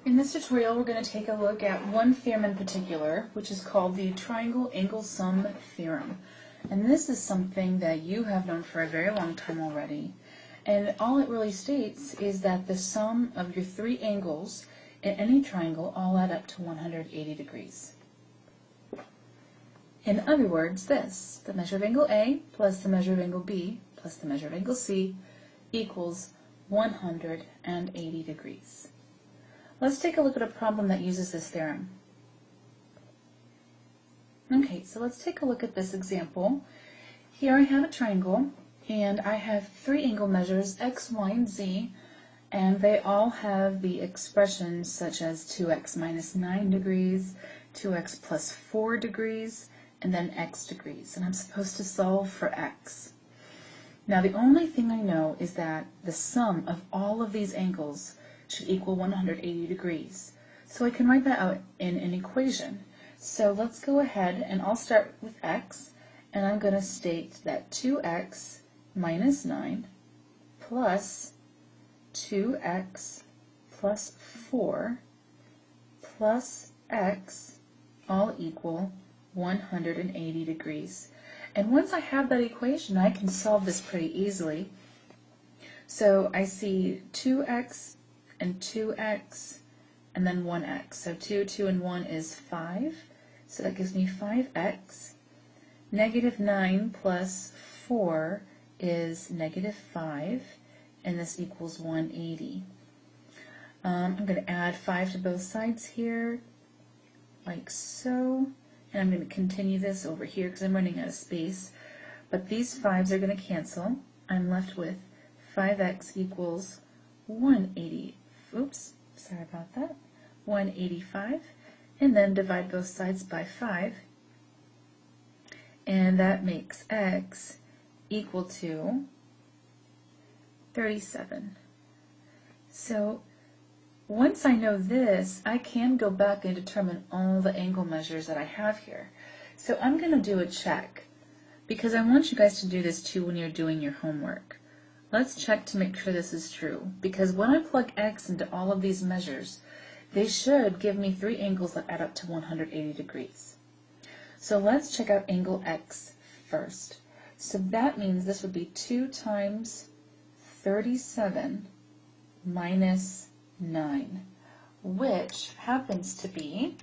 In this tutorial, we're going to take a look at one theorem in particular, which is called the Triangle Angle-Sum Theorem. And this is something that you have known for a very long time already. And all it really states is that the sum of your three angles in any triangle all add up to 180 degrees. In other words, this, the measure of angle A plus the measure of angle B plus the measure of angle C equals 180 degrees. Let's take a look at a problem that uses this theorem. Okay, so let's take a look at this example. Here I have a triangle, and I have three angle measures, x, y, and z, and they all have the expressions such as 2x minus 9 degrees, 2x plus 4 degrees, and then x degrees. And I'm supposed to solve for x. Now the only thing I know is that the sum of all of these angles should equal 180 degrees. So I can write that out in an equation. So let's go ahead and I'll start with x, and I'm going to state that 2x minus 9 plus 2x plus 4 plus x all equal 180 degrees. And once I have that equation, I can solve this pretty easily. So I see 2x and 2x, and then 1x. So 2, 2, and 1 is 5. So that gives me 5x. Negative 9 plus 4 is negative 5, and this equals 180. I'm going to add 5 to both sides here, like so. And I'm going to continue this over here because I'm running out of space. But these 5s are going to cancel. I'm left with 5x equals 180. Oops, sorry about that. 185. And then divide both sides by 5. And that makes x equal to 37. So once I know this, I can go back and determine all the angle measures that I have here. So I'm going to do a check, because I want you guys to do this too when you're doing your homework. Let's check to make sure this is true, because when I plug x into all of these measures, they should give me three angles that add up to 180 degrees. So let's check out angle x first. So that means this would be 2 times 37 minus 9, which happens to be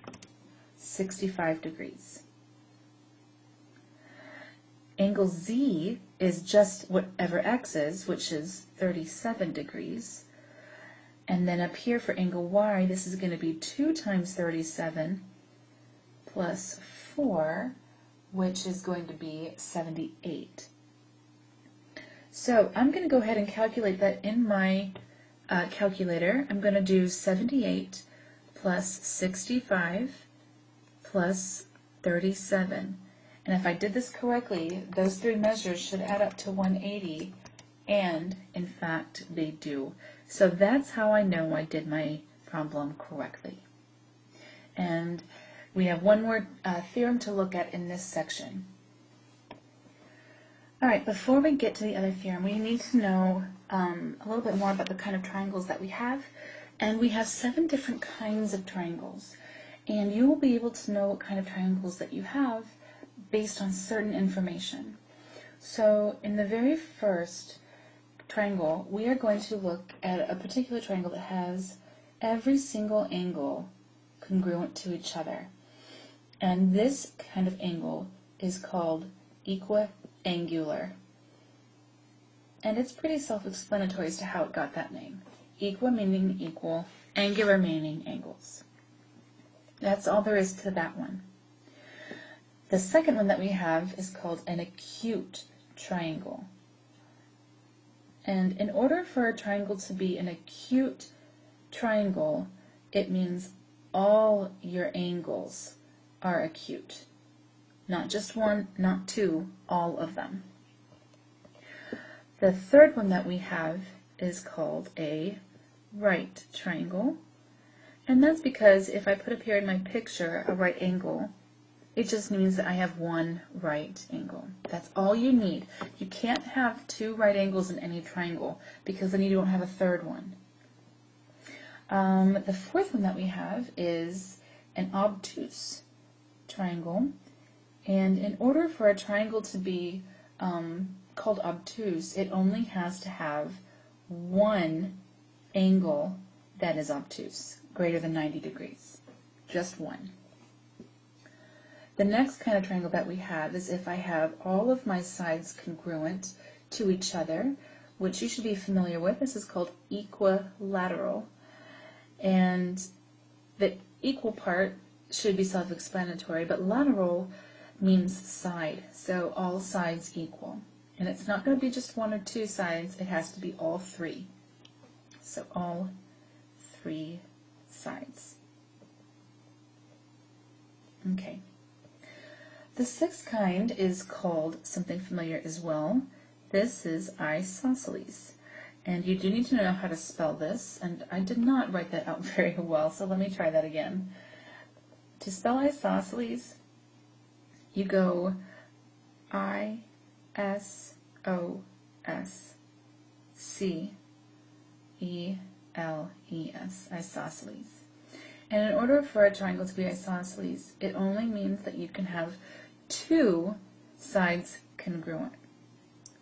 65 degrees. Angle z is just whatever x is, which is 37 degrees. And then up here for angle y, this is going to be 2 times 37 plus 4, which is going to be 78. So I'm going to go ahead and calculate that in my calculator. I'm going to do 78 plus 65 plus 37. And if I did this correctly, those three measures should add up to 180, and in fact they do. So that's how I know I did my problem correctly. And we have one more theorem to look at in this section. Alright, before we get to the other theorem, we need to know a little bit more about the kind of triangles that we have. And we have 7 different kinds of triangles. And you will be able to know what kind of triangles that you have based on certain information. So in the very first triangle, we are going to look at a particular triangle that has every single angle congruent to each other. And this kind of angle is called equiangular. And it's pretty self-explanatory as to how it got that name. Equa meaning equal, angular meaning angles. That's all there is to that one. The second one that we have is called an acute triangle. And in order for a triangle to be an acute triangle, it means all your angles are acute. Not just one, not two, all of them. The third one that we have is called a right triangle. And that's because if I put up here in my picture a right angle, it just means that I have one right angle. That's all you need. You can't have two right angles in any triangle, because then you don't have a third one. The fourth one that we have is an obtuse triangle. And in order for a triangle to be called obtuse, it only has to have one angle that is obtuse, greater than 90 degrees. Just one. The next kind of triangle that we have is if I have all of my sides congruent to each other, which you should be familiar with. This is called equilateral. And the equal part should be self-explanatory, but lateral means side, so all sides equal. And it's not going to be just one or two sides, it has to be all three. So all three sides. Okay. The sixth kind is called something familiar as well. This is isosceles. And you do need to know how to spell this, and I did not write that out very well, so let me try that again. To spell isosceles, you go I-S-O-S-C-E-L-E-S, isosceles. And in order for a triangle to be isosceles, it only means that you can have two sides congruent.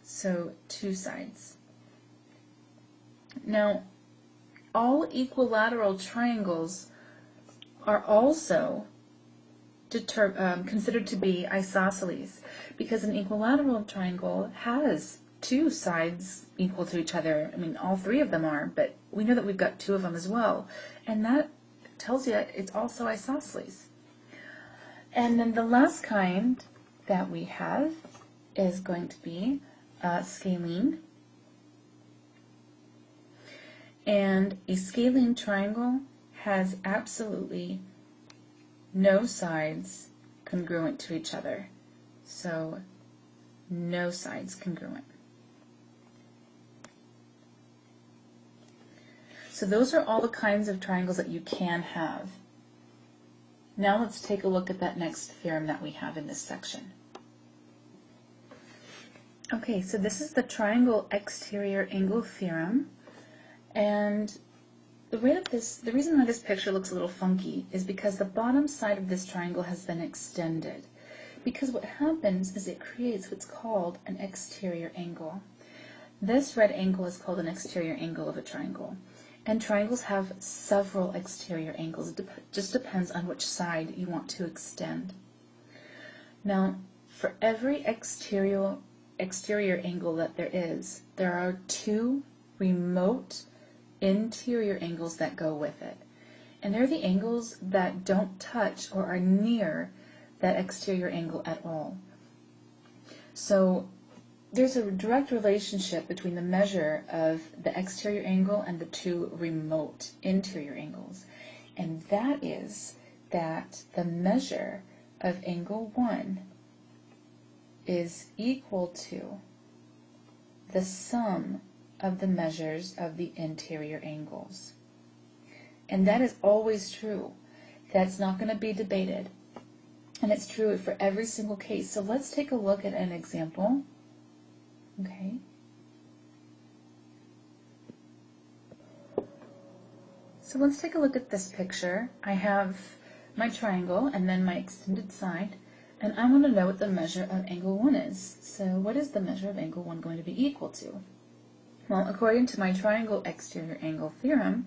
So two sides. Now, all equilateral triangles are also considered to be isosceles because an equilateral triangle has two sides equal to each other. I mean, all three of them are, but we know that we've got two of them as well. And that tells you it's also isosceles. And then the last kind that we have is going to be scalene. And a scalene triangle has absolutely no sides congruent to each other. So no sides congruent. So those are all the kinds of triangles that you can have. Now let's take a look at that next theorem that we have in this section. Okay, so this is the Triangle Exterior Angle Theorem. And the reason why this picture looks a little funky is because the bottom side of this triangle has been extended. Because what happens is it creates what's called an exterior angle. This red angle is called an exterior angle of a triangle. And triangles have several exterior angles. It just depends on which side you want to extend. Now, for every exterior angle that there are two remote interior angles that go with it. And they're the angles that don't touch or are near that exterior angle at all. So there's a direct relationship between the measure of the exterior angle and the two remote interior angles. And that is that the measure of angle 1 is equal to the sum of the measures of the interior angles. And that is always true. That's not going to be debated. And it's true for every single case. So let's take a look at an example. Okay. So let's take a look at this picture. I have my triangle and then my extended side, and I want to know what the measure of angle 1 is. So what is the measure of angle 1 going to be equal to? Well, according to my Triangle Exterior Angle Theorem,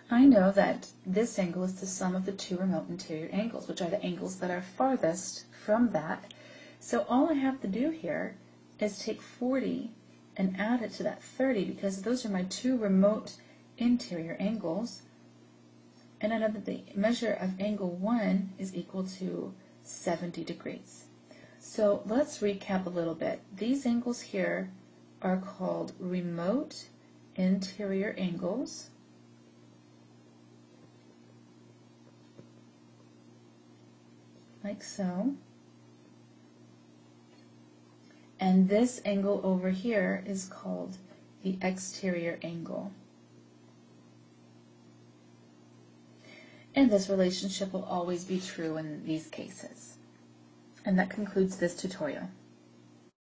I know that this angle is the sum of the two remote interior angles, which are the angles that are farthest from that. So all I have to do here is take 40 and add it to that 30, because those are my two remote interior angles. And I know that the measure of angle 1 is equal to 70 degrees. So let's recap a little bit. These angles here are called remote interior angles. Like so. And this angle over here is called the exterior angle. And this relationship will always be true in these cases. And that concludes this tutorial.